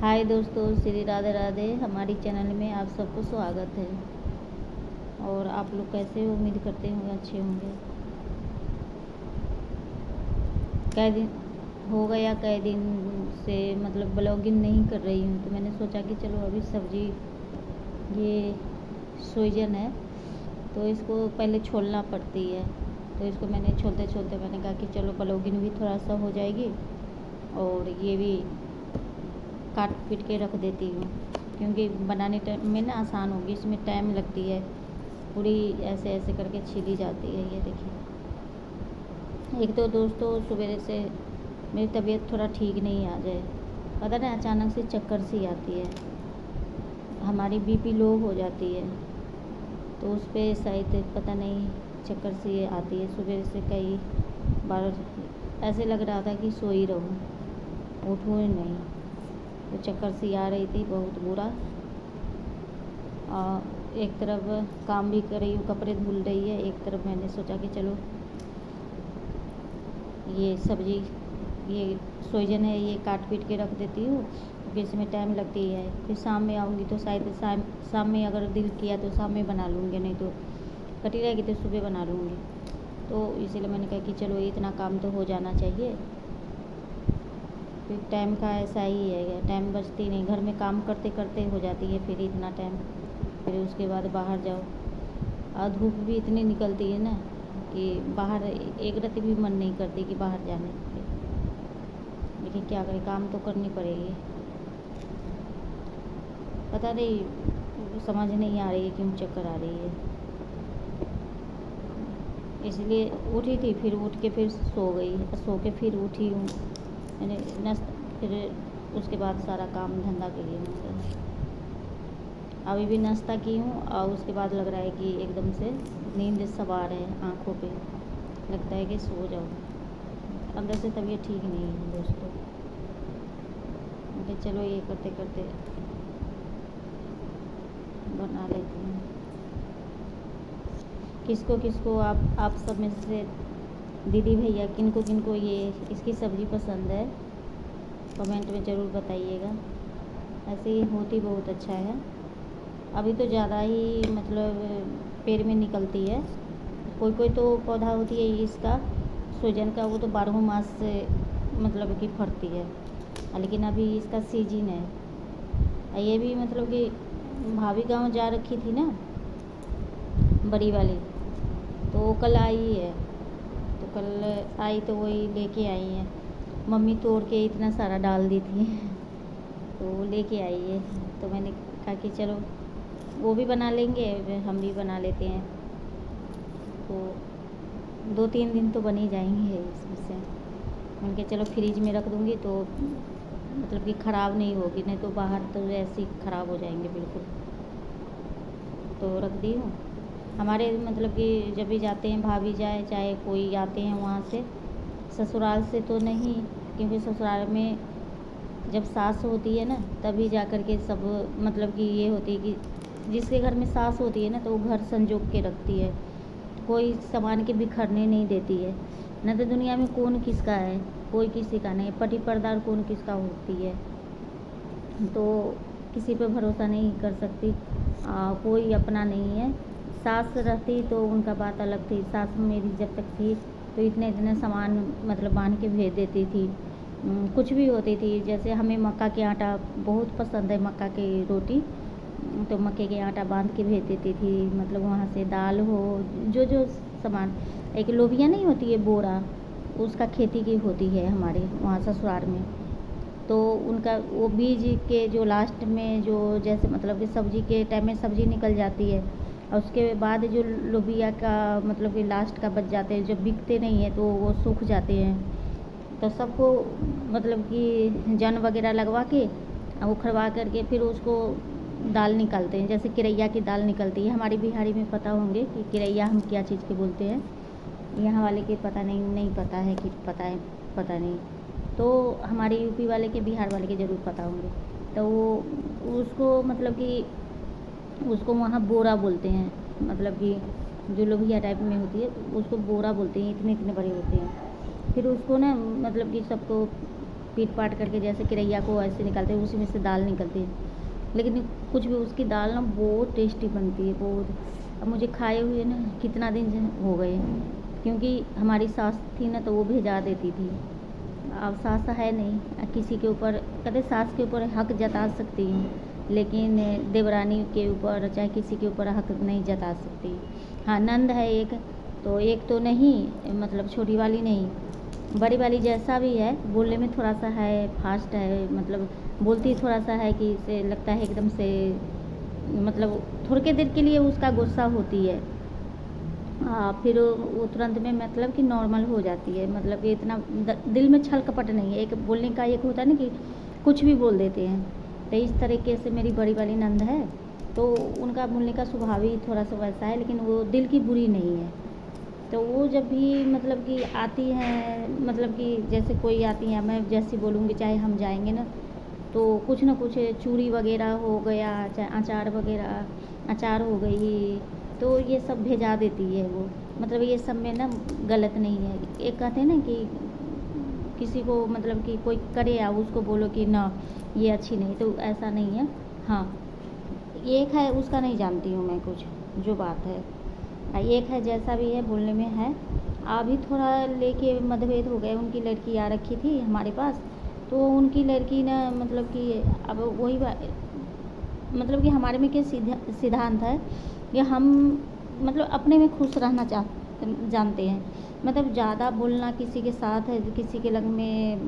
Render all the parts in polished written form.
हाय दोस्तों, श्री राधे राधे। हमारी चैनल में आप सबको स्वागत है। और आप लोग कैसे हो? उम्मीद करते होंगे अच्छे होंगे। कई दिन हो गया, कई दिन से मतलब ब्लॉगिंग नहीं कर रही हूँ, तो मैंने सोचा कि चलो अभी सब्जी ये सोइजन है तो इसको पहले छोलना पड़ती है। तो इसको मैंने छोलते छोलते मैंने कहा कि चलो ब्लॉगिंग भी थोड़ा सा हो जाएगी और ये भी काट पीट के रख देती हूँ, क्योंकि बनाने टाइम में ना आसान होगी। इसमें टाइम लगती है, पूरी ऐसे ऐसे करके छीली जाती है। ये देखिए, एक तो दोस्तों सुबह से मेरी तबीयत थोड़ा ठीक नहीं आ जाए, पता नहीं अचानक से चक्कर सी आती है, हमारी बीपी लो हो जाती है, तो उस पर शायद पता नहीं चक्कर सी आती है। सुबह से कई बार ऐसे लग रहा था कि सो ही रहूँ, उठूँ ही नहीं, तो चक्कर सी आ रही थी बहुत बुरा। एक तरफ काम भी कर रही हूँ, कपड़े धुल रही है, एक तरफ मैंने सोचा कि चलो ये सब्जी ये सोइजन है ये काट पीट के रख देती हूँ, क्योंकि इसमें टाइम लगती है। फिर शाम में आऊँगी तो शायद शाम में अगर दिल किया तो शाम में बना लूँगी, नहीं तो कटी रहेगी तो सुबह बना लूँगी। तो इसीलिए मैंने कहा कि चलो इतना काम तो हो जाना चाहिए। फिर टाइम का ऐसा ही है, टाइम बचती नहीं, घर में काम करते करते हो जाती है फिर इतना टाइम। फिर उसके बाद बाहर जाओ और धूप भी इतनी निकलती है ना कि बाहर एक रत्ती भी मन नहीं करती कि बाहर जाने के, लेकिन क्या करें, काम तो करनी पड़ेगी। पता नहीं समझ नहीं आ रही है क्यों चक्कर आ रही है, इसलिए उठी थी, फिर उठ के फिर सो गई, सो के फिर उठी हूँ मैंने फिर उसके बाद सारा काम धंधा के लिए मतलब अभी भी नाश्ता की हूँ। और उसके बाद लग रहा है कि एकदम से नींद सवार है आँखों पे, लगता है कि सो जाओ। अंदर से तबीयत ठीक नहीं है दोस्तों, तो चलो ये करते करते बना लेती हूँ। किसको किसको आप सब में से दीदी भैया किनको किनको ये इसकी सब्ज़ी पसंद है, कमेंट में ज़रूर बताइएगा। ऐसे ही होती बहुत अच्छा है। अभी तो ज़्यादा ही मतलब पेड़ में निकलती है, कोई कोई तो पौधा होती है इसका सोजन का, वो तो 12 मास से मतलब कि फरती है, लेकिन अभी इसका सीजन है। ये भी मतलब कि भाभी गांव जा रखी थी ना बड़ी वाली, तो वो कल आई है, तो कल आई तो वही लेके आई है। मम्मी तोड़ के इतना सारा डाल दी थी तो वो लेके आई है, तो मैंने कहा कि चलो वो भी बना लेंगे, हम भी बना लेते हैं, तो 2-3 दिन तो बन ही जाएंगे इसमें से। उनके चलो फ्रिज में रख दूँगी तो मतलब कि ख़राब नहीं होगी, नहीं तो बाहर तो ऐसे ही ख़राब हो जाएंगे बिल्कुल। तो रख दी हूँ। हमारे मतलब कि जब भी जाते हैं, भाभी जाए चाहे कोई आते हैं वहाँ से, ससुराल से तो नहीं, क्योंकि ससुराल में जब सास होती है ना तभी जा कर के सब मतलब कि ये होती है कि जिसके घर में सास होती है ना तो वो घर संजोग के रखती है, कोई सामान के बिखरने नहीं देती है। न तो दुनिया में कौन किसका है, कोई किसी का नहीं, पति पर्दा कौन किसका होती है, तो किसी पे भरोसा नहीं कर सकती। कोई अपना नहीं है। सास रहती तो उनका बात अलग थी, सास मेरी जब तक थी तो इतने इतने सामान मतलब बांध के भेज देती थी। कुछ भी होती थी, जैसे हमें मक्का के आटा बहुत पसंद है, मक्का की रोटी, तो मक्के के आटा बांध के भेज देती थी, मतलब वहाँ से दाल हो जो जो सामान। एक लोबिया नहीं होती है बोरा, उसका खेती की होती है हमारे वहाँ ससुराल में, तो उनका वो बीज के जो लास्ट में जो जैसे मतलब कि सब्ज़ी के टाइम में सब्ज़ी निकल जाती है, और उसके बाद जो लोबिया का मतलब कि लास्ट का बच जाते हैं, जब बिकते नहीं है तो वो सूख जाते हैं, तो सबको मतलब कि जन वगैरह लगवा के उखड़वा करके फिर उसको दाल निकालते हैं, जैसे किरैया की दाल निकलती है। हमारी बिहारी में पता होंगे कि किरैया हम क्या चीज़ के बोलते हैं, यहाँ वाले के पता नहीं पता है कि पता है पता नहीं, तो हमारे यूपी वाले के बिहार वाले के ज़रूर पता होंगे। तो वो उसको मतलब कि उसको वहाँ बोरा बोलते हैं, मतलब कि जो लोबिया टाइप में होती है उसको बोरा बोलते हैं, इतने इतने बड़े होते हैं। फिर उसको ना मतलब कि सबको पीट पाट करके जैसे किरैया को ऐसे निकालते हैं, उसी में से दाल निकलती है, लेकिन कुछ भी उसकी दाल ना बहुत टेस्टी बनती है, बहुत। अब मुझे खाए हुए ना कितना दिन हो गए, क्योंकि हमारी सास थी ना तो वो भेजा देती थी। अब सास है नहीं, किसी के ऊपर कहते सास के ऊपर हक जता सकती हूँ, लेकिन देवरानी के ऊपर चाहे किसी के ऊपर हक नहीं जता सकती। हाँ, नंद है एक, तो एक तो नहीं, मतलब छोटी वाली नहीं, बड़ी वाली जैसा भी है बोलने में थोड़ा सा है, फास्ट है, मतलब बोलती थोड़ा सा है कि इसे लगता है एकदम से, मतलब थोड़ी देर के लिए उसका गुस्सा होती है, फिर वो तुरंत में मतलब कि नॉर्मल हो जाती है, मतलब कि इतना दिल में छल कपट नहीं है। एक बोलने का एक होता है ना कि कुछ भी बोल देते हैं, तो इस तरीके से मेरी बड़ी वाली नंद है, तो उनका बोलने का स्वभाव ही थोड़ा सा वैसा है, लेकिन वो दिल की बुरी नहीं है। तो वो जब भी मतलब कि आती हैं, मतलब कि जैसे कोई आती हैं, मैं जैसी बोलूँगी, चाहे हम जाएंगे ना तो कुछ ना कुछ चूड़ी वगैरह हो गया, चाहे अचार वगैरह, अचार हो गई, तो ये सब भेजा देती है वो। मतलब ये सब में ना गलत नहीं है। एक कहते हैं ना कि किसी को मतलब कि कोई करे या उसको बोलो कि ना ये अच्छी नहीं, तो ऐसा नहीं है। हाँ, एक है उसका नहीं जानती हूँ मैं कुछ, जो बात है। एक है जैसा भी है बोलने में है। अभी थोड़ा लेके मतभेद हो गए, उनकी लड़की आ रखी थी हमारे पास, तो उनकी लड़की ना मतलब कि अब वही मतलब कि हमारे में क्या सिद्धांत है कि हम मतलब अपने में खुश रहना जानते हैं। मतलब ज़्यादा बोलना किसी के साथ है, किसी के लग में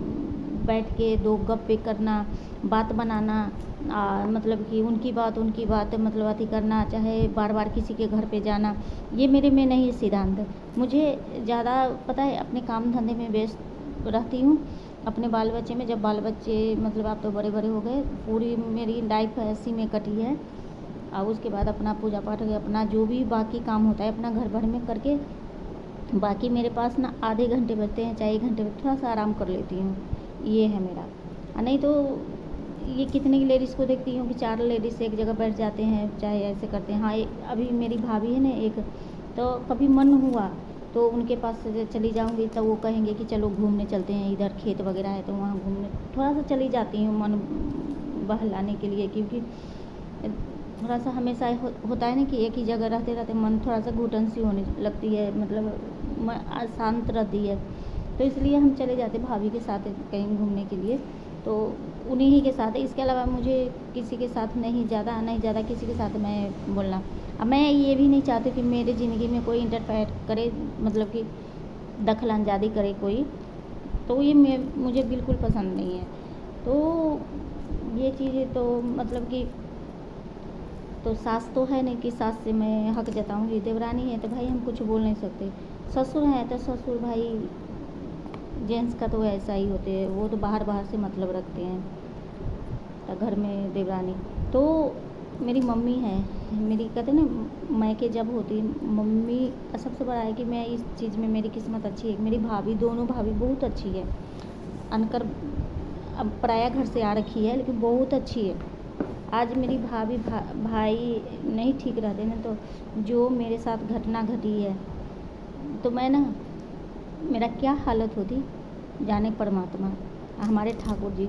बैठ के दो गप्पे करना, बात बनाना, मतलब कि उनकी बात मतलब अति करना, चाहे बार बार किसी के घर पे जाना, ये मेरे में नहीं सिद्धांत। मुझे ज़्यादा पता है, अपने काम धंधे में व्यस्त रहती हूँ, अपने बाल बच्चे में। जब बाल बच्चे मतलब आप तो बड़े बड़े हो गए, पूरी मेरी लाइफ ऐसी में कटी है। और उसके बाद अपना पूजा पाठ, अपना जो भी बाकी काम होता है अपना घर भर में करके, बाकी मेरे पास ना आधे घंटे बचते हैं, चाहे 1 घंटे में थोड़ा सा आराम कर लेती हूँ, ये है मेरा। नहीं तो ये कितनी लेडीज़ को देखती हूँ कि 4 लेडीज़ एक जगह बैठ जाते हैं, चाहे ऐसे करते हैं। हाँ, अभी मेरी भाभी है ना एक, तो कभी मन हुआ तो उनके पास चली जाऊँगी, तो वो कहेंगे कि चलो घूमने चलते हैं, इधर खेत वगैरह है तो वहाँ घूमने थोड़ा सा चली जाती हूँ मन बहलाने के लिए, क्योंकि थोड़ा सा हमेशा होता है ना कि एक ही जगह रहते रहते मन थोड़ा सा घुटन सी होने लगती है, मतलब अशांत रहती है, तो इसलिए हम चले जाते भाभी के साथ कहीं घूमने के लिए, तो उन्हीं ही के साथ। इसके अलावा मुझे किसी के साथ नहीं ज़्यादा किसी के साथ मैं बोलना। अब मैं ये भी नहीं चाहती कि मेरी ज़िंदगी में कोई इंटरफेयर करे, मतलब कि दखल अंदाज़ी करे कोई, तो ये मुझे बिल्कुल पसंद नहीं है। तो ये चीज़ें तो मतलब कि, तो सास तो है नहीं कि सास से मैं हक जताऊँगी, देवरानी है तो भाई हम कुछ बोल नहीं सकते। ससुर हैं तो ससुर भाई जेंट्स का तो ऐसा ही होते हैं, वो तो बाहर से मतलब रखते हैं, तो घर में देवरानी। तो मेरी मम्मी है, मेरी कहते ना मायके जब होती मम्मी का सबसे बड़ा है कि मैं इस चीज़ में मेरी किस्मत अच्छी है। मेरी भाभी, दोनों भाभी बहुत अच्छी है, अनकर अब पराया घर से आ रखी है, लेकिन बहुत अच्छी है। आज मेरी भाभी भाई नहीं ठीक रहते ना, तो जो मेरे साथ घटना घटी है, तो मैं ना, मेरा क्या हालत होती जाने परमात्मा, हमारे ठाकुर जी।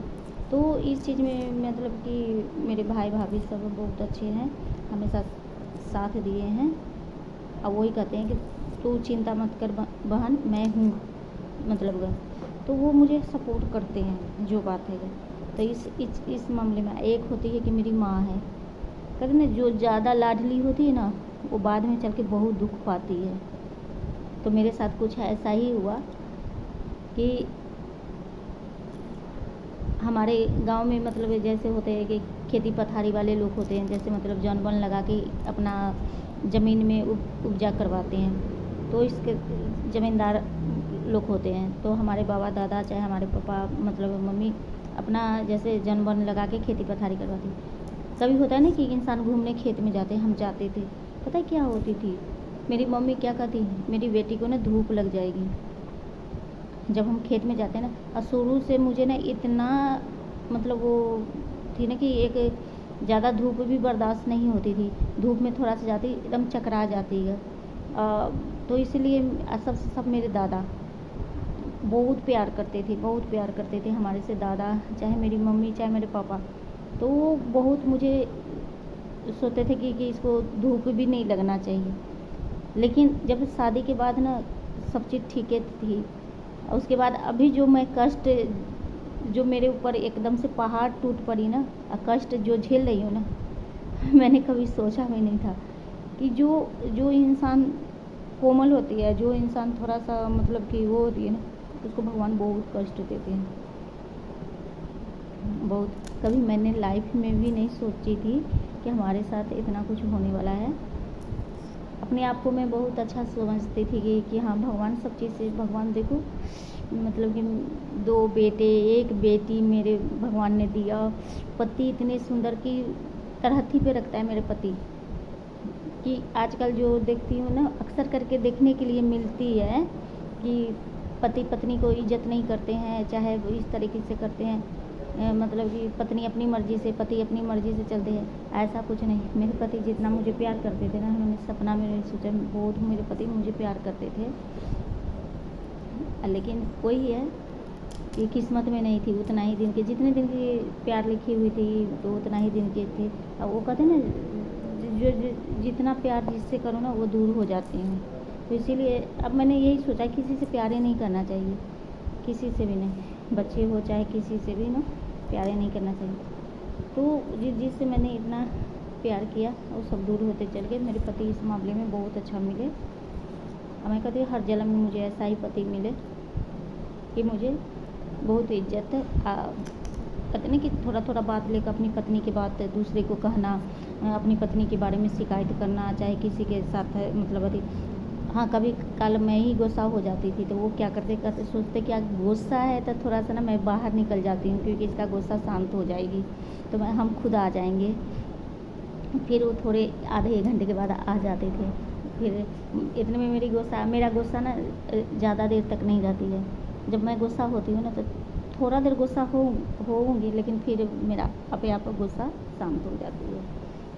तो इस चीज़ में मतलब कि मेरे भाई भाभी सब बहुत अच्छे हैं, हमेशा साथ दिए हैं। अब वही कहते हैं कि तू चिंता मत कर बहन, मैं हूँ, मतलब तो वो मुझे सपोर्ट करते हैं, जो बात है। तो इस मामले में एक होती है कि मेरी माँ है, कहते ना जो ज़्यादा लाडली होती है ना, वो बाद में चल के बहुत दुख पाती है। तो मेरे साथ कुछ ऐसा ही हुआ कि हमारे गांव में मतलब जैसे होते हैं कि खेती पथारी वाले लोग होते हैं, जैसे मतलब जौन बन लगा के अपना ज़मीन में उपजा करवाते हैं, तो इसके ज़मींदार लोग होते हैं। तो हमारे बाबा दादा चाहे हमारे पापा मतलब मम्मी अपना जैसे जन बन लगा के खेती पथारी करवाती। कभी होता है ना कि इंसान घूमने खेत में जाते, हम जाते थे, पता है क्या होती थी, मेरी मम्मी क्या कहती, मेरी बेटी को ना धूप लग जाएगी जब हम खेत में जाते हैं ना। और शुरू से मुझे ना इतना मतलब वो थी ना कि एक ज़्यादा धूप भी बर्दाश्त नहीं होती थी, धूप में थोड़ा सा जाती एकदम चकरा जाती है। तो इसलिए सब मेरे दादा बहुत प्यार करते थे, बहुत प्यार करते थे हमारे से दादा, चाहे मेरी मम्मी, चाहे मेरे पापा। तो वो बहुत मुझे सोचते थे कि इसको धूप भी नहीं लगना चाहिए। लेकिन जब शादी के बाद ना सब चीज़ ठीक थी। और उसके बाद अभी जो मैं कष्ट, जो मेरे ऊपर एकदम से पहाड़ टूट पड़ी ना, कष्ट जो झेल रही हूँ ना, मैंने कभी सोचा भी नहीं था कि जो इंसान कोमल होती है, जो इंसान थोड़ा सा मतलब कि वो होती है ना, उसको भगवान बहुत कष्ट देते हैं, बहुत। कभी मैंने लाइफ में भी नहीं सोची थी कि हमारे साथ इतना कुछ होने वाला है। अपने आप को मैं बहुत अच्छा समझती थी कि हाँ भगवान सब चीज़ से, भगवान देखो मतलब कि 2 बेटे 1 बेटी मेरे भगवान ने दिया। पति इतने सुंदर की तरहथी पे रखता है मेरे पति, कि आजकल जो देखती हूँ ना, अक्सर करके देखने के लिए मिलती है कि पति पत्नी को इज्जत नहीं करते हैं, चाहे वो इस तरीके से करते हैं, मतलब कि पत्नी अपनी मर्ज़ी से, पति अपनी मर्ज़ी से चलते हैं। ऐसा कुछ नहीं। मेरे पति जितना मुझे प्यार करते थे ना, मैंने सपना में नहीं सोचा बहुत मेरे पति मुझे प्यार करते थे। लेकिन वही है कि किस्मत में नहीं थी उतना ही दिन के, जितने दिन की प्यार लिखी हुई थी तो उतना ही दिन के थे। अब वो कहते हैं ना, जो जितना प्यार जिससे करो ना वो दूर हो जाते हैं। तो इसीलिए अब मैंने यही सोचा किसी से प्यार ही नहीं करना चाहिए, किसी से भी नहीं, बच्चे हो चाहे किसी से भी ना, प्यार ही नहीं करना चाहिए। तो जिससे मैंने इतना प्यार किया वो सब दूर होते चल गए। मेरे पति इस मामले में बहुत अच्छा मिले। मैं कहती हूँ हर जन्म में मुझे ऐसा ही पति मिले कि मुझे बहुत इज्जत है। कहते नहीं कि थोड़ा थोड़ा बात लेकर अपनी पत्नी की बात दूसरे को कहना, अपनी पत्नी के बारे में शिकायत करना, चाहे किसी के साथ है मतलब अति। हाँ कभी कल मैं ही गुस्सा हो जाती थी तो वो क्या करते सोचते कि गुस्सा है तो थोड़ा सा ना मैं बाहर निकल जाती हूँ क्योंकि इसका गुस्सा शांत हो जाएगी, तो हम खुद आ जाएंगे। फिर वो थोड़े आधे 1 घंटे के बाद आ जाते थे। फिर इतने में मेरा गुस्सा ना ज़्यादा देर तक नहीं रहती है। जब मैं गुस्सा होती हूँ ना तो थोड़ा देर गुस्सा होऊंगी, लेकिन फिर मेरा अपने आप गुस्सा शांत हो जाती है,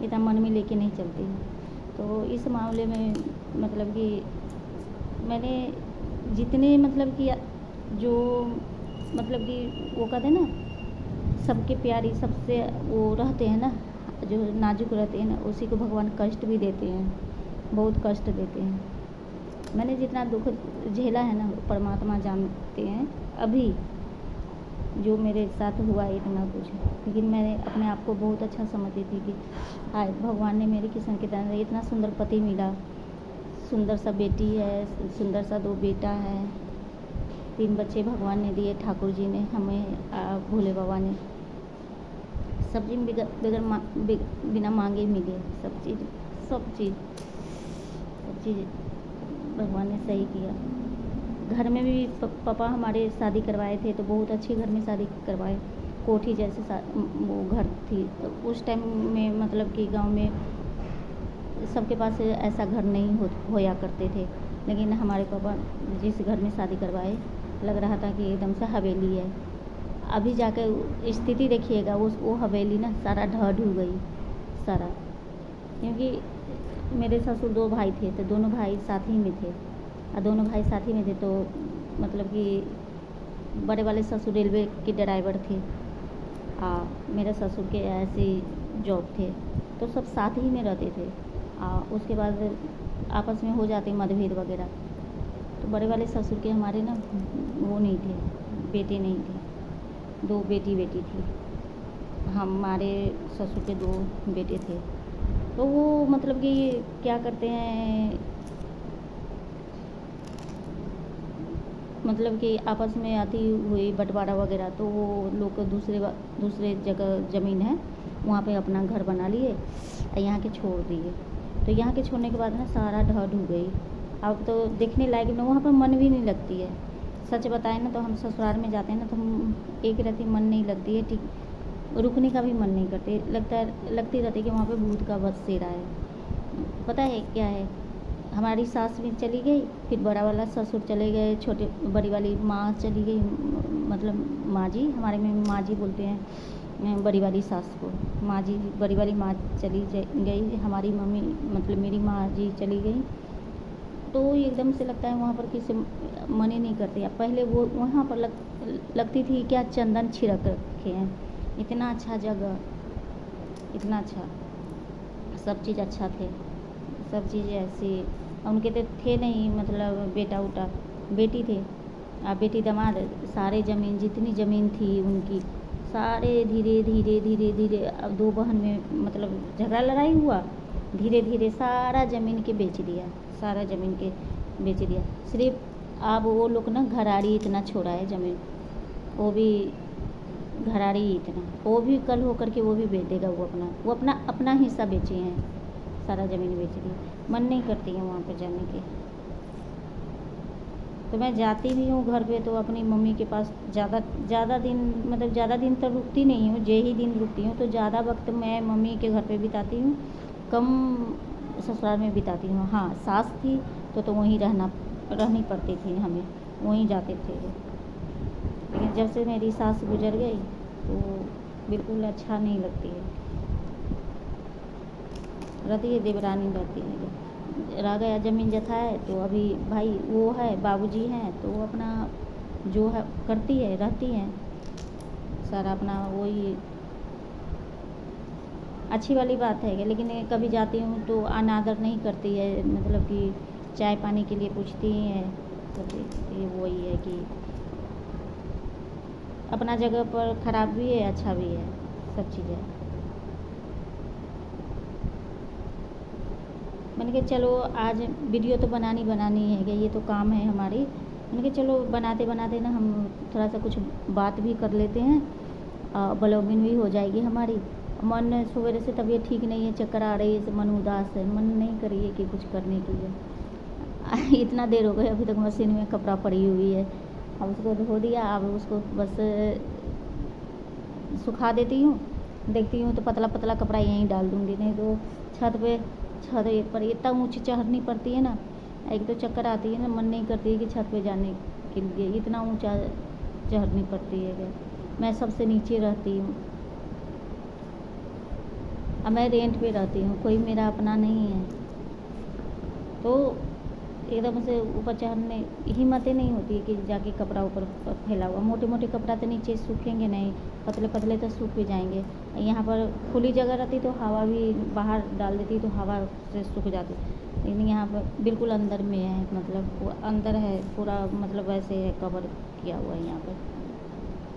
इतना मन में लेके नहीं चलती है। तो इस मामले में मतलब कि मैंने जितने मतलब कि जो मतलब कि वो कहते हैं ना सबके प्यारी, सबसे वो रहते हैं ना, जो नाजुक रहते हैं ना, उसी को भगवान कष्ट भी देते हैं, बहुत कष्ट देते हैं। मैंने जितना दुख झेला है ना परमात्मा जानते हैं। अभी जो मेरे साथ हुआ इतना कुछ, लेकिन मैंने अपने आप को बहुत अच्छा समझती थी कि हाय भगवान ने मेरी किस्म की तरह इतना सुंदर पति मिला, सुंदर सा बेटी है, सुंदर सा 2 बेटा है, 3 बच्चे भगवान ने दिए, ठाकुर जी ने हमें, भोले बाबा ने सब चीज़ बिना मांगे मिले, सब चीज़ भगवान ने सही किया। घर में भी पापा हमारे शादी करवाए थे तो बहुत अच्छे घर में शादी करवाए, कोठी जैसे वो घर थी। तो उस टाइम में मतलब कि गांव में सबके पास ऐसा घर नहीं होया करते थे, लेकिन हमारे पापा जिस घर में शादी करवाए लग रहा था कि एकदम से हवेली है। अभी जाकर स्थिति देखिएगा, वो हवेली ना सारा ढह ढू गई सारा, क्योंकि मेरे ससुर 2 भाई थे तो दोनों भाई साथ ही में थे, और दोनों भाई साथ ही में थे तो मतलब कि बड़े वाले ससुर रेलवे के ड्राइवर थे, मेरे ससुर के ऐसे जॉब थे, तो सब साथ ही में रहते थे। उसके बाद आपस में हो जाते मतभेद वगैरह। तो बड़े वाले ससुर के हमारे ना वो नहीं थे, बेटे नहीं थे, 2 बेटी थी। हमारे ससुर के 2 बेटे थे। तो वो मतलब कि क्या करते हैं, मतलब कि आपस में आती हुई बंटवारा वगैरह, तो वो लोग दूसरे जगह ज़मीन है वहाँ पे अपना घर बना लिए, यहाँ के छोड़ दिए। तो यहाँ के छोड़ने के बाद ना सारा ढह ढू गई। अब तो देखने लायक ना, वहाँ पर मन भी नहीं लगती है। सच बताएं ना तो हम ससुराल में जाते हैं ना तो हम एक रहती मन नहीं लगती है, ठीक रुकने का भी मन नहीं करते, लगती रहती कि वहाँ पे भूत का बसेरा है। पता है क्या है, हमारी सास भी चली गई, फिर बड़ा वाला ससुर चले गए, बड़ी वाली माँ चली गई, मतलब माँ जी, हमारे में माँ जी बोलते हैं बड़ी वाली सास को, माँ जी, बड़ी वाली माँ चली गई, हमारी मम्मी मतलब मेरी माँ जी चली गई, तो एकदम से लगता है वहाँ पर किसी मन ही नहीं करती। अब पहले वो वहाँ पर लगती थी क्या चंदन छिड़क रखे हैं। इतना अच्छा जगह, इतना अच्छा, सब चीज़ अच्छा थे, सब चीज़ें ऐसी। उनके तो थे नहीं मतलब बेटा उटा, बेटी थे और बेटी दामाद। सारे ज़मीन, जितनी ज़मीन थी उनकी, सारे धीरे धीरे धीरे धीरे, अब 2 बहन में मतलब झगड़ा लड़ाई हुआ, धीरे धीरे सारा ज़मीन के बेच दिया, सारा ज़मीन के बेच दिया। सिर्फ अब वो लोग ना घराड़ी इतना छोड़ा है ज़मीन, वो भी घराड़ी इतना, वो भी कल हो करके वो भी बेच देगा। वो अपना हिस्सा बेचे हैं, सारा ज़मीन बेच दी। मन नहीं करती है वहाँ पर जाने की। तो मैं जाती भी हूँ घर पे तो अपनी मम्मी के पास ज़्यादा दिन, मतलब ज़्यादा दिन तक रुकती नहीं हूँ, जे ही दिन रुकती हूँ। तो ज़्यादा वक्त मैं मम्मी के घर पे बिताती हूँ, कम ससुराल में बिताती हूँ। हाँ, सास थी तो वहीं रहनी पड़ती थी हमें, वहीं जाते थे। लेकिन जब से मेरी सास गुजर गई तो बिल्कुल अच्छा नहीं लगती है। रहती है देवरानी, रहती है, रह गया ज़मीन जथा है तो अभी भाई वो है, बाबूजी हैं तो वो अपना जो है करती है, रहती हैं सारा अपना। वही अच्छी वाली बात है। लेकिन कभी जाती हूँ तो अनादर नहीं करती है, मतलब कि चाय पानी के लिए पूछती हैं सब। ये वही है कि अपना जगह पर ख़राब भी है, अच्छा भी है, सब चीज़ें। मैंने कहा चलो आज वीडियो तो बनानी है कि ये तो काम है हमारी। मैंने कहा चलो बनाते बनाते ना हम थोड़ा सा कुछ बात भी कर लेते हैं, ब्लॉगिंग भी हो जाएगी हमारी। मन सवेरे से तबीयत ठीक नहीं है, चक्कर आ रही है, मन उदास है, मन नहीं कर रही है कि कुछ करने के लिए। इतना देर हो गई, अभी तक मशीन में कपड़ा पड़ी हुई है। अब उसको धो दिया, अब उसको बस सुखा देती हूँ। देखती हूँ तो पतला पतला कपड़ा यहीं डाल दूँगी, नहीं तो छत पर इतना ऊँची चढ़नी पड़ती है ना। एक तो चक्कर आती है ना, मन नहीं करती है कि छत पे जाने के लिए, इतना ऊँचा चढ़नी पड़ती है। मैं सबसे नीचे रहती हूँ, अब मैं रेंट पे रहती हूँ, कोई मेरा अपना नहीं है। तो एकदम से ऊपर चढ़ने हिम्मतें नहीं होती है कि जाके कपड़ा ऊपर फैला हुआ, मोटे मोटे कपड़ा तो नीचे सूखेंगे नहीं, पतले पतले तो सूख भी जाएंगे। यहाँ पर खुली जगह रहती तो हवा भी बाहर डाल देती तो हवा से सूख जाती। लेकिन यहाँ पर बिल्कुल अंदर में है, मतलब वो अंदर है पूरा, मतलब वैसे है, कवर किया हुआ है यहाँ पर।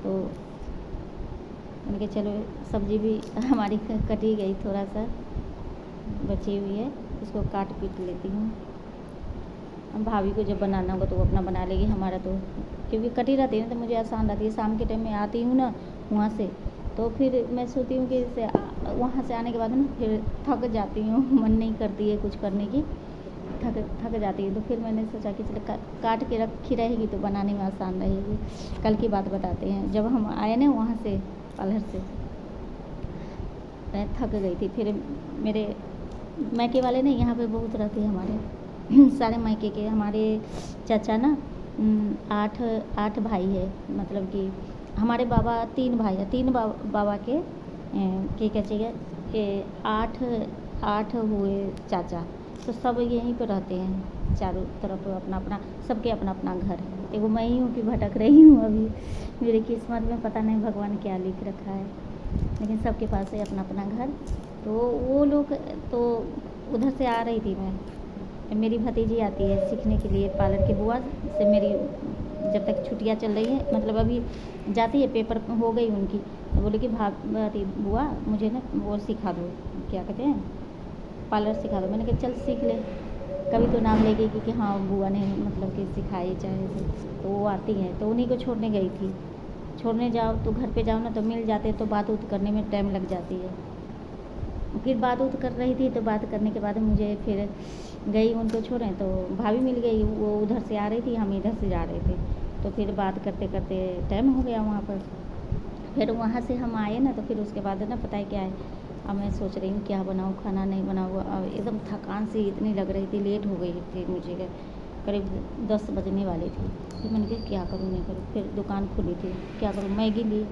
तो उनके चलो सब्ज़ी भी हमारी कटी गई, थोड़ा सा बची हुई है, इसको काट पीट लेती हूँ। भाभी को जब बनाना होगा तो वो अपना बना लेगी, हमारा तो क्योंकि कटी रहती है ना तो मुझे आसान रहती है। शाम के टाइम में आती हूँ ना वहाँ से, तो फिर मैं सोचती हूँ कि वहाँ से आने के बाद ना फिर थक जाती हूँ, मन नहीं करती है कुछ करने की, थक जाती है। तो फिर मैंने सोचा कि चलो काट के रखी रहेगी तो बनाने में आसान रहेगी। कल की बात बताते हैं, जब हम आए ना वहाँ से पार्लर से, मैं थक गई थी। फिर मेरे मायके वाले नहीं, यहाँ पे बहुत रहते हैं हमारे सारे मायके के। हमारे चाचा ना 8 भाई है, मतलब कि हमारे बाबा 3 भाई है, 3 बाबा के क्या चाहिए 8 हुए चाचा। तो सब यहीं पर रहते हैं, चारों तरफ अपना अपना, सबके अपना अपना घर है। एगो मैं ही हूँ कि भटक रही हूँ अभी, मेरी किस्मत में पता नहीं भगवान क्या लिख रखा है, लेकिन सबके पास है अपना अपना घर। तो वो लोग तो उधर से आ रही थी मैं, मेरी भतीजी आती है सीखने के लिए पार्लर की, बुआ से मेरी जब तक छुट्टियाँ चल रही है, मतलब अभी जाती है, पेपर हो गई उनकी, तो बोली कि भाभी बुआ मुझे ना वो सिखा दो, क्या कहते हैं, पार्लर सिखा दो। मैंने कहा चल सीख ले, कभी तो नाम लेगी कि हाँ बुआ ने मतलब कि सिखाई चाहे से। तो वो आती हैं, तो उन्हीं को छोड़ने गई थी। छोड़ने जाओ तो घर पे जाओ ना तो मिल जाते, तो बात उत करने में टाइम लग जाती है। फिर बात उत कर रही थी, तो बात करने के बाद मुझे फिर गई उनको छोड़े, तो भाभी मिल गई, वो उधर से आ रही थी, हम इधर से जा रहे थे। तो फिर बात करते करते टाइम हो गया वहाँ पर। फिर वहाँ से हम आए ना, तो फिर उसके बाद ना पता है क्या है, अब मैं सोच रही हूँ क्या बनाऊँ, खाना नहीं बनाऊँ। अब एकदम थकान सी इतनी लग रही थी, लेट हो गई थी मुझे, करीब 10 बजने वाली थी। फिर मैंने कहा क्या करूँ नहीं करूँ, फिर दुकान खुली थी, क्या करूँ, मैगी ली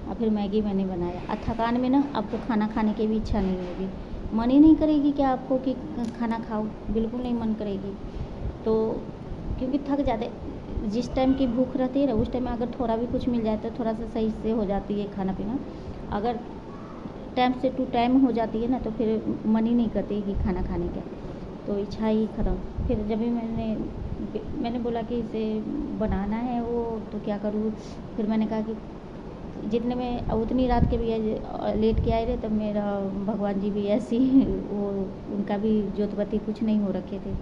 और फिर मैगी मैंने बनाया। और थकान में ना आपको खाना खाने की भी इच्छा नहीं होगी, मन ही नहीं करेगी कि आपको कि खाना खाओ, बिल्कुल नहीं मन करेगी। तो क्योंकि थक जाते, जिस टाइम की भूख रहती है ना उस टाइम में अगर थोड़ा भी कुछ मिल जाए तो थोड़ा सा सही से हो जाती है खाना पीना। अगर टाइम से टू टाइम हो जाती है ना तो फिर मन ही नहीं करती कि खाना खाने का, तो इच्छा ही ख़त्म। फिर जब भी मैंने बोला कि इसे बनाना है वो, तो क्या करूँ। फिर मैंने कहा कि जितने में उतनी रात के भी लेट के आए रहे, तब मेरा भगवान जी भी ऐसी वो उनका भी ज्योतिपति कुछ नहीं हो रखे थे,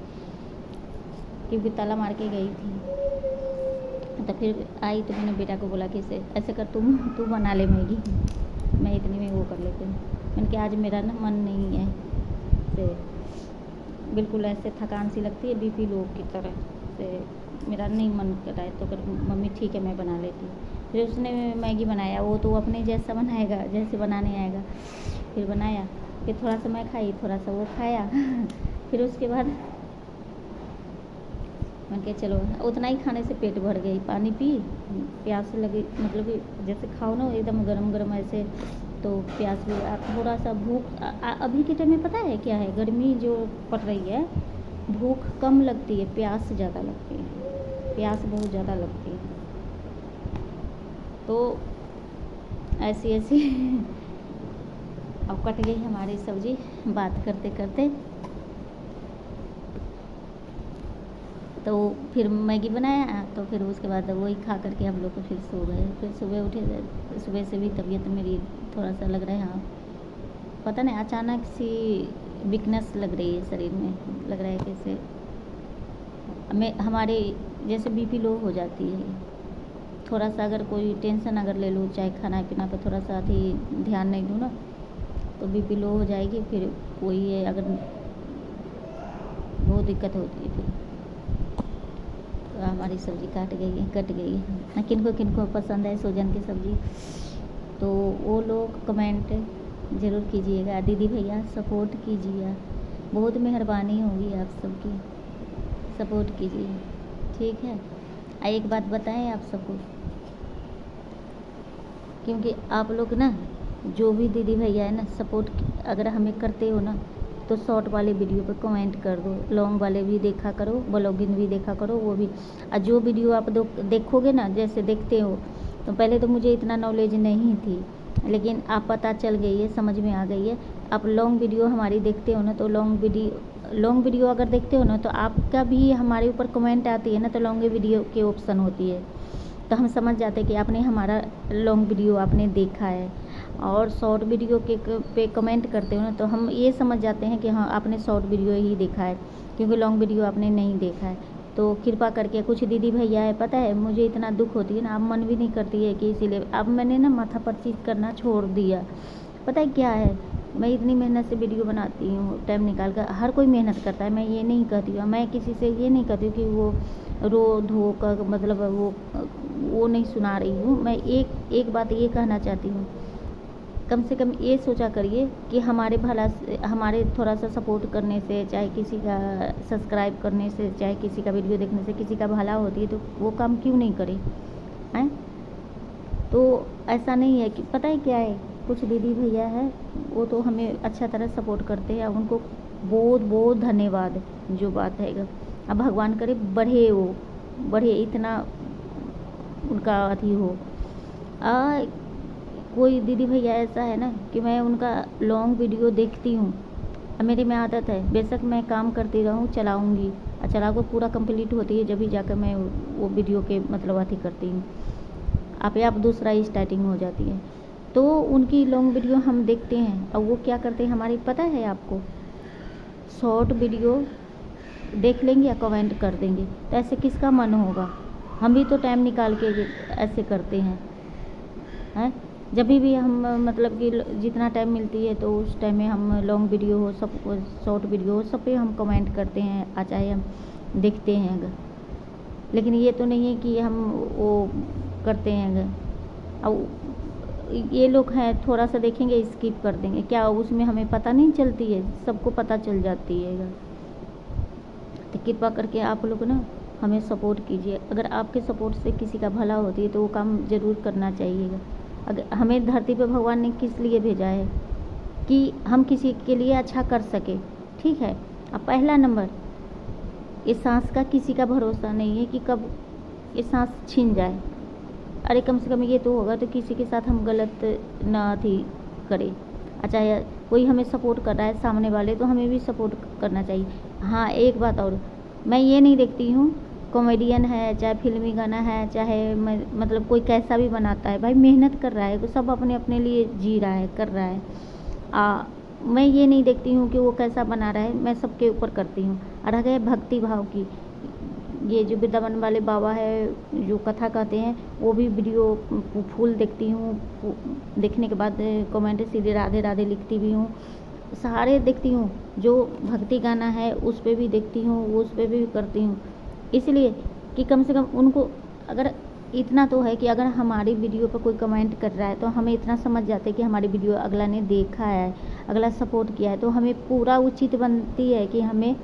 क्योंकि ताला मार के गई थी। तो फिर आई तो मैंने बेटा को बोला कि इसे ऐसे कर, तू बना ले मैगी, मैं इतनी में वो कर लेती हूँ। मैंने कहा आज मेरा ना मन नहीं है, से बिल्कुल ऐसे थकान सी लगती है बीपी लो की तरह से, मेरा नहीं मन कर रहा है। तो फिर मम्मी ठीक है मैं बना लेती हूँ। फिर उसने मैगी बनाया, वो तो अपने जैसा बनाएगा जैसे बनाने आएगा। फिर बनाया, फिर थोड़ा सा मैं खाई, थोड़ा सा वो खाया फिर उसके बाद मैंने कहा चलो, उतना ही खाने से पेट भर गई। पानी पी, प्यास लगी, मतलब कि जैसे खाओ ना एकदम गरम गरम ऐसे, तो प्यास भी थोड़ा सा भूख अभी के टाइम में पता है क्या है, गर्मी जो पड़ रही है, भूख कम लगती है, प्यास ज़्यादा लगती है, प्यास बहुत ज़्यादा लगती है। तो ऐसी अब कट गई हमारी सब्जी बात करते करते। तो फिर मैगी बनाया, तो फिर उसके बाद वही खा करके हम लोग को फिर सो गए। फिर सुबह उठे, सुबह से भी तबीयत मेरी थोड़ा सा लग रहा है, हाँ पता नहीं अचानक सी वीकनेस लग रही है शरीर में, लग रहा है कैसे हमारे जैसे बीपी लो हो जाती है। थोड़ा सा अगर कोई टेंशन अगर ले लूँ, चाहे खाना पीना पर थोड़ा सा अभी ध्यान नहीं दूँ ना, तो बीपी लो हो जाएगी। फिर वही है, अगर बहुत दिक्कत होती है। फिर तो हमारी सब्ज़ी कट गई है। किनको पसंद है सोजन की सब्ज़ी, तो वो लोग कमेंट ज़रूर कीजिएगा। दीदी भैया सपोर्ट कीजिए, बहुत मेहरबानी होगी आप सबकी, सपोर्ट कीजिए, ठीक है। एक बात बताएं आप सबको, क्योंकि आप लोग ना जो भी दीदी भैया है ना सपोर्ट अगर हमें करते हो ना, तो शॉर्ट वाले वीडियो पर कमेंट कर दो, लॉन्ग वाले भी देखा करो, ब्लॉगिंग भी देखा करो, वो भी। और जो वीडियो आप देखोगे ना, जैसे देखते हो, तो पहले तो मुझे इतना नॉलेज नहीं थी, लेकिन आप पता चल गई है, समझ में आ गई है। आप लॉन्ग वीडियो हमारी देखते हो ना, तो लॉन्ग वीडियो अगर देखते हो ना, तो आपका भी हमारे ऊपर कमेंट आती है ना, तो लॉन्ग वीडियो के ऑप्शन होती है, तो हम समझ जाते हैं कि आपने हमारा लॉन्ग वीडियो आपने देखा है। और शॉर्ट वीडियो के पे कमेंट करते हो ना, तो हम ये समझ जाते हैं कि हाँ आपने शॉर्ट वीडियो ही देखा है, क्योंकि लॉन्ग वीडियो आपने नहीं देखा है। तो कृपा करके, कुछ दीदी भैया है, पता है मुझे इतना दुख होती है ना, अब मन भी नहीं करती है कि इसीलिए अब मैंने ना माथा पर चीज़ करना छोड़ दिया। पता है क्या है, मैं इतनी मेहनत से वीडियो बनाती हूँ, टाइम निकाल कर, हर कोई मेहनत करता है, मैं ये नहीं कहती हूँ, मैं किसी से ये नहीं कहती हूँ कि वो रो धो का मतलब वो नहीं सुना रही हूँ। मैं एक बात ये कहना चाहती हूँ, कम से कम ये सोचा करिए कि हमारे भला से, हमारे थोड़ा सा सपोर्ट करने से, चाहे किसी का सब्सक्राइब करने से, चाहे किसी का वीडियो देखने से किसी का भला होती है, तो वो काम क्यों नहीं करे हैं। तो ऐसा नहीं है कि, पता है क्या है, कुछ दीदी भैया है वो तो हमें अच्छा तरह सपोर्ट करते हैं, उनको बहुत बहुत धन्यवाद। जो बात है, अब भगवान करे बढ़े इतना उनका अथी हो। कोई दीदी भैया ऐसा है ना कि मैं उनका लॉन्ग वीडियो देखती हूँ, मेरे में आदत है, बेशक मैं काम करती रहूँ, चलाऊँगी, और चला को पूरा कंप्लीट होती है, जब भी जाकर मैं वो वीडियो के मतलब अथी करती हूँ, आप दूसरा ही स्टार्टिंग हो जाती है। तो उनकी लॉन्ग वीडियो हम देखते हैं, और वो क्या करते हैं हमारी, पता है आपको, शॉर्ट वीडियो देख लेंगे या कमेंट कर देंगे, तो ऐसे किसका मन होगा। हम भी तो टाइम निकाल के ऐसे करते हैं। जब भी हम मतलब कि जितना टाइम मिलती है, तो उस टाइम में हम लॉन्ग वीडियो हो, सब शॉर्ट वीडियो हो, सब पे हम कमेंट करते हैं, चाहे हम देखते हैं अगर। लेकिन ये तो नहीं है कि हम वो करते हैं अगर। अब ये लोग हैं थोड़ा सा देखेंगे स्किप कर देंगे, क्या उसमें हमें पता नहीं चलती है, सबको पता चल जाती है अगर। तो कृपा करके आप लोग ना हमें सपोर्ट कीजिए, अगर आपके सपोर्ट से किसी का भला होती है तो वो काम ज़रूर करना चाहिएगा। अगर हमें धरती पर भगवान ने किस लिए भेजा है, कि हम किसी के लिए अच्छा कर सके, ठीक है। अब पहला नंबर ये सांस का किसी का भरोसा नहीं है कि कब ये सांस छिन जाए। अरे कम से कम ये तो होगा तो किसी के साथ हम गलत ना थी करें। अच्छा यार, कोई हमें सपोर्ट कर रहा है सामने वाले, तो हमें भी सपोर्ट करना चाहिए। हाँ, एक बात और, मैं ये नहीं देखती हूँ कॉमेडियन है चाहे फिल्मी गाना है चाहे मतलब कोई कैसा भी बनाता है, भाई मेहनत कर रहा है, वो सब अपने अपने लिए जी रहा है, कर रहा है। मैं ये नहीं देखती हूँ कि वो कैसा बना रहा है, मैं सबके ऊपर करती हूँ। और रह गए भक्ति भाव की, ये जो वृंदावन वाले बाबा है जो कथा कहते हैं, वो भी वीडियो फुल देखती हूँ। देखने के बाद कमेंट सीधे राधे राधे लिखती भी हूँ, सारे देखती हूँ। जो भक्ति गाना है उस पर भी देखती हूँ, उस पर भी करती हूँ, इसलिए कि कम से कम उनको, अगर इतना तो है कि अगर हमारी वीडियो पर कोई कमेंट कर रहा है तो हमें इतना समझ जाते हैं कि हमारी वीडियो अगला ने देखा है, अगला सपोर्ट किया है, तो हमें पूरा उचित बनती है कि हमें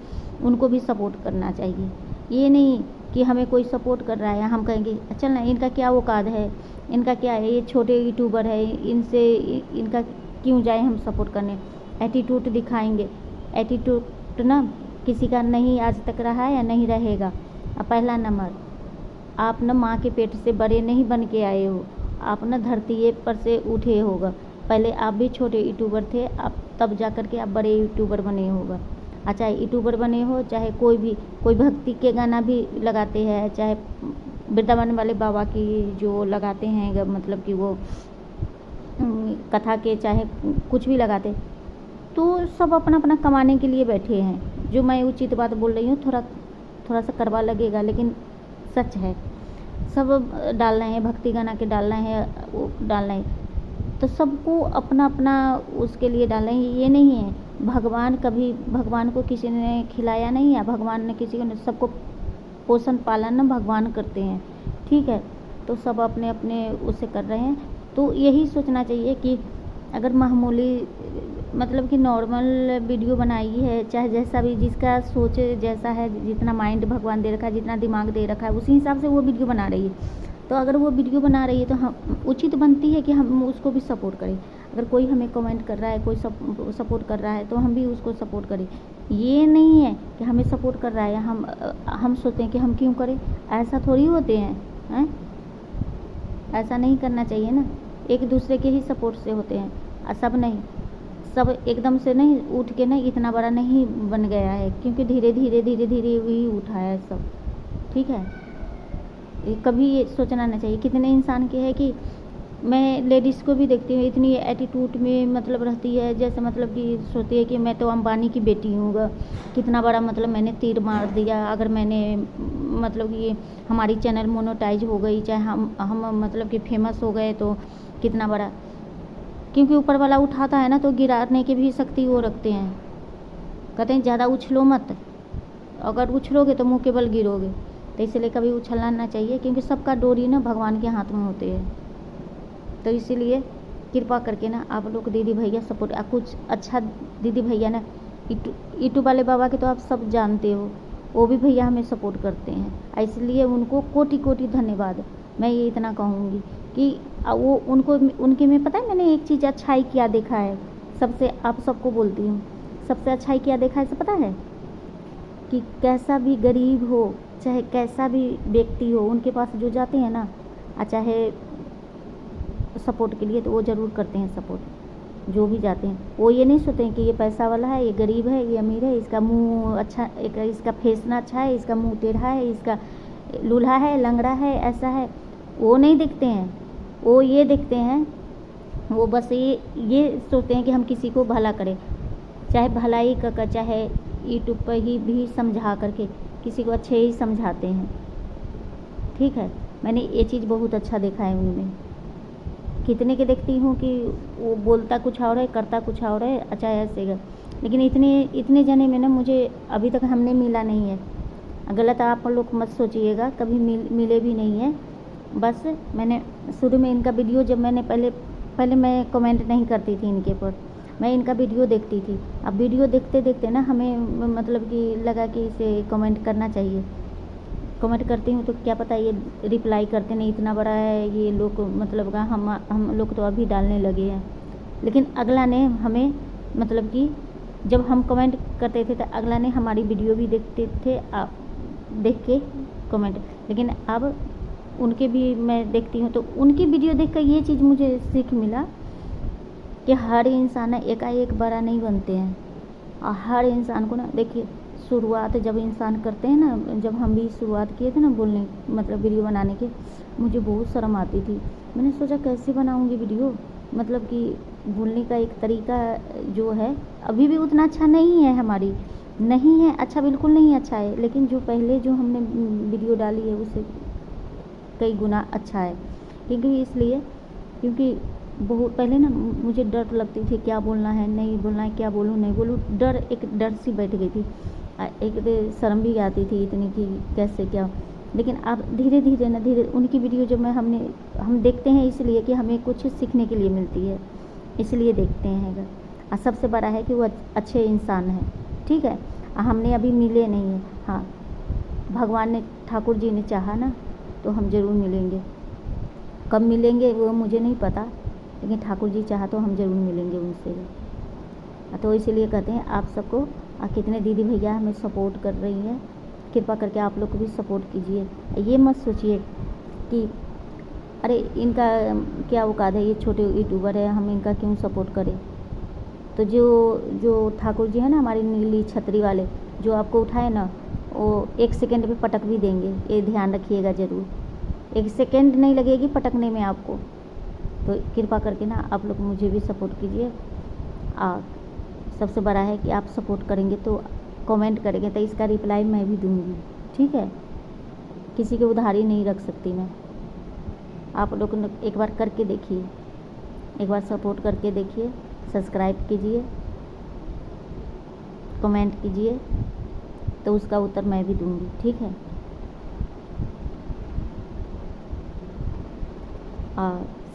उनको भी सपोर्ट करना चाहिए। ये नहीं कि हमें कोई सपोर्ट कर रहा है हम कहेंगे चल ना, इनका क्या औकात है, इनका क्या है, ये छोटे यूट्यूबर है, इनसे इनका क्यों जाए हम सपोर्ट करने। एटीट्यूड दिखाएंगे, एटीट्यूड ना किसी का नहीं आज तक रहा है या नहीं रहेगा। पहला नंबर, आप ना माँ के पेट से बड़े नहीं बन के आए हो, आप ना धरती पर से उठे होगा। पहले आप भी छोटे यूट्यूबर थे, आप तब जा कर के आप बड़े यूट्यूबर बने होगा। चाहे यूट्यूबर बने हो चाहे कोई भक्ति के गाना भी लगाते हैं, चाहे वृंदावन वाले बाबा की जो लगाते हैं, मतलब कि वो कथा के चाहे कुछ भी लगाते, तो सब अपना अपना कमाने के लिए बैठे हैं। जो मैं उचित बात बोल रही हूँ, थोड़ा सा कड़वा लगेगा लेकिन सच है। सब डाल रहे हैं, भक्ति गाना के डाल रहे हैं, वो डाल रहे हैं, तो सबको अपना अपना उसके लिए डाल रहे हैं। ये नहीं है भगवान को किसी ने खिलाया नहीं है, भगवान ने किसी को, सबको पोषण पालन ना भगवान करते हैं, ठीक है। तो सब अपने अपने उससे कर रहे हैं। तो यही सोचना चाहिए कि अगर मामूली मतलब कि नॉर्मल वीडियो बनाई है, चाहे जैसा भी जिसका सोच जैसा है, जितना माइंड भगवान दे रखा है, जितना दिमाग दे रखा है, उसी हिसाब से वो वीडियो बना रही है। तो अगर वो वीडियो बना रही है तो हम उचित बनती है कि हम उसको भी सपोर्ट करें। अगर कोई हमें कमेंट कर रहा है, कोई सपोर्ट कर रहा है, तो हम भी उसको सपोर्ट करें। ये नहीं है कि हमें सपोर्ट कर रहा है हम सोचते हैं कि हम क्यों करें, ऐसा थोड़ी होते हैं। ऐसा नहीं करना चाहिए ना, एक दूसरे के ही सपोर्ट से होते हैं। सब नहीं, सब एकदम से नहीं उठ के नहीं इतना बड़ा नहीं बन गया है, क्योंकि धीरे धीरे ही उठा है सब, ठीक है। कभी ये सोचना नहीं चाहिए। कितने इंसान के है कि मैं लेडीज़ को भी देखती हूँ इतनी एटीट्यूड में मतलब रहती है, जैसे मतलब कि सोचती है कि मैं तो अंबानी की बेटी हूँ, कितना बड़ा मतलब मैंने तीर मार दिया। अगर मैंने मतलब कि हमारी चैनल मोनेटाइज हो गई, चाहे हम मतलब कि फेमस हो गए, तो कितना बड़ा, क्योंकि ऊपर वाला उठाता है ना, तो गिराने की भी शक्ति वो रखते हैं। कहते हैं ज़्यादा उछलो मत, अगर उछलोगे तो मुँह के बल गिरोगे। तो इसलिए कभी उछलना ना चाहिए, क्योंकि सबका डोरी ना भगवान के हाथ में होते हैं। तो इसीलिए कृपा करके ना आप लोग दीदी भैया सपोर्ट, कुछ अच्छा दीदी भैया ना यूट्यूब वाले बाबा के तो आप सब जानते हो, वो भी भैया हमें सपोर्ट करते हैं, इसलिए उनको कोटि कोटि धन्यवाद। मैं ये इतना कहूँगी कि वो उनके में पता है मैंने एक चीज़ अच्छाई क्या देखा है, सबसे आप सबको बोलती हूँ, सबसे अच्छाई क्या देखा है पता है, कि कैसा भी गरीब हो चाहे कैसा भी व्यक्ति हो, उनके पास जो जाते हैं ना, चाहे सपोर्ट के लिए, तो वो ज़रूर करते हैं सपोर्ट। जो भी जाते हैं वो ये नहीं सोचते हैं कि ये पैसा वाला है, ये गरीब है, ये अमीर है, इसका मुंह अच्छा, इसका फेस ना अच्छा है, इसका मुंह टेढ़ा है, इसका लूल्हा है, लंगड़ा है, ऐसा है, वो नहीं देखते हैं। वो ये देखते हैं, वो बस ये सोचते हैं कि हम किसी को भला करें, चाहे भलाई का चाहे यूट्यूब पर ही भी समझा करके किसी को अच्छे ही समझाते हैं, ठीक है। मैंने ये चीज़ बहुत अच्छा देखा है उनमें। कितने के देखती हूँ कि वो बोलता कुछ और है, करता कुछ और है, अच्छा ऐसे का, लेकिन इतने जने में ना मुझे अभी तक हमने मिला नहीं है। गलत आप लोग मत सोचिएगा, कभी मिले भी नहीं है। बस मैंने शुरू में इनका वीडियो, जब मैंने पहले मैं कमेंट नहीं करती थी इनके पर, मैं इनका वीडियो देखती थी। अब वीडियो देखते देखते ना हमें मतलब कि लगा कि इसे कमेंट करना चाहिए। कमेंट करती हूँ तो क्या पता ये रिप्लाई करते नहीं, इतना बड़ा है ये लोग, मतलब का हम लोग तो अभी डालने लगे हैं। लेकिन अगला ने हमें मतलब कि जब हम कमेंट करते थे तो अगला ने हमारी वीडियो भी देखते थे, देख के कमेंट। लेकिन अब उनके भी मैं देखती हूँ तो उनकी वीडियो देखकर ये चीज़ मुझे सीख मिला कि हर इंसान ना एकाएक बड़ा नहीं बनते हैं, और हर इंसान को ना देखिए, शुरुआत जब इंसान करते हैं ना, जब हम भी शुरुआत किए थे ना बोलने मतलब वीडियो बनाने के, मुझे बहुत शर्म आती थी। मैंने सोचा कैसे बनाऊंगी वीडियो, मतलब कि बोलने का एक तरीका जो है अभी भी उतना अच्छा नहीं है, हमारी नहीं है अच्छा, बिल्कुल नहीं अच्छा है, लेकिन जो पहले जो हमने वीडियो डाली है उससे कई गुना अच्छा है। क्योंकि इसलिए क्योंकि बहुत पहले ना मुझे डर लगती थी, क्या बोलना है नहीं बोलना है, क्या बोलूँ नहीं बोलूँ, डर एक डर सी बैठ गई थी, एक शर्म भी आती थी इतनी कि कैसे क्या। लेकिन अब धीरे धीरे ना धीरे उनकी वीडियो जब हम देखते हैं इसलिए कि हमें कुछ सीखने के लिए मिलती है, इसलिए देखते हैं। और सबसे बड़ा है कि वो अच्छे इंसान हैं, ठीक है। हमने अभी मिले नहीं हैं, हाँ भगवान ने ठाकुर जी ने चाहा ना तो हम ज़रूर मिलेंगे। कब मिलेंगे वो मुझे नहीं पता, लेकिन ठाकुर जी चाहा तो हम ज़रूर मिलेंगे उनसे। तो इसीलिए कहते हैं आप सबको, कितने दीदी भैया हमें सपोर्ट कर रही हैं, कृपा करके आप लोग को भी सपोर्ट कीजिए। ये मत सोचिए कि अरे इनका क्या औकात है, ये छोटे यूट्यूबर है, हम इनका क्यों सपोर्ट करें। तो जो ठाकुर जी है ना हमारी नीली छतरी वाले, जो आपको उठाए ना वो 1 सेकंड पे पटक भी देंगे, ये ध्यान रखिएगा ज़रूर। 1 सेकंड नहीं लगेगी पटकने में आपको। तो कृपा करके ना आप लोग मुझे भी सपोर्ट कीजिए। सबसे बड़ा है कि आप सपोर्ट करेंगे तो कमेंट करेंगे तो इसका रिप्लाई मैं भी दूँगी, ठीक है। किसी के उधारी नहीं रख सकती मैं। आप लोग एक बार करके देखिए, एक बार सपोर्ट करके देखिए, सब्सक्राइब कीजिए, कमेंट कीजिए, तो उसका उत्तर मैं भी दूँगी, ठीक है।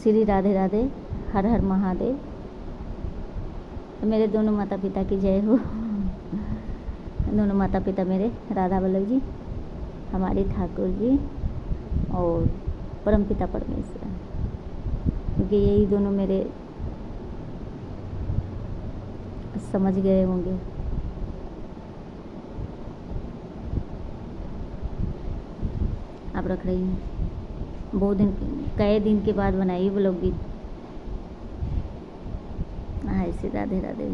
श्री राधे राधे, हर हर महादेव। मेरे दोनों माता पिता की जय हो। दोनों माता पिता मेरे राधा वल्लभ जी, हमारे ठाकुर जी और परमपिता परमेश्वर, क्योंकि यही दोनों मेरे समझ गए होंगे। आप रख रही हूँ, बहुत दिन कई दिन के बाद बनाई ब्लॉग भी। हाँ, ऐसे राधे राधे।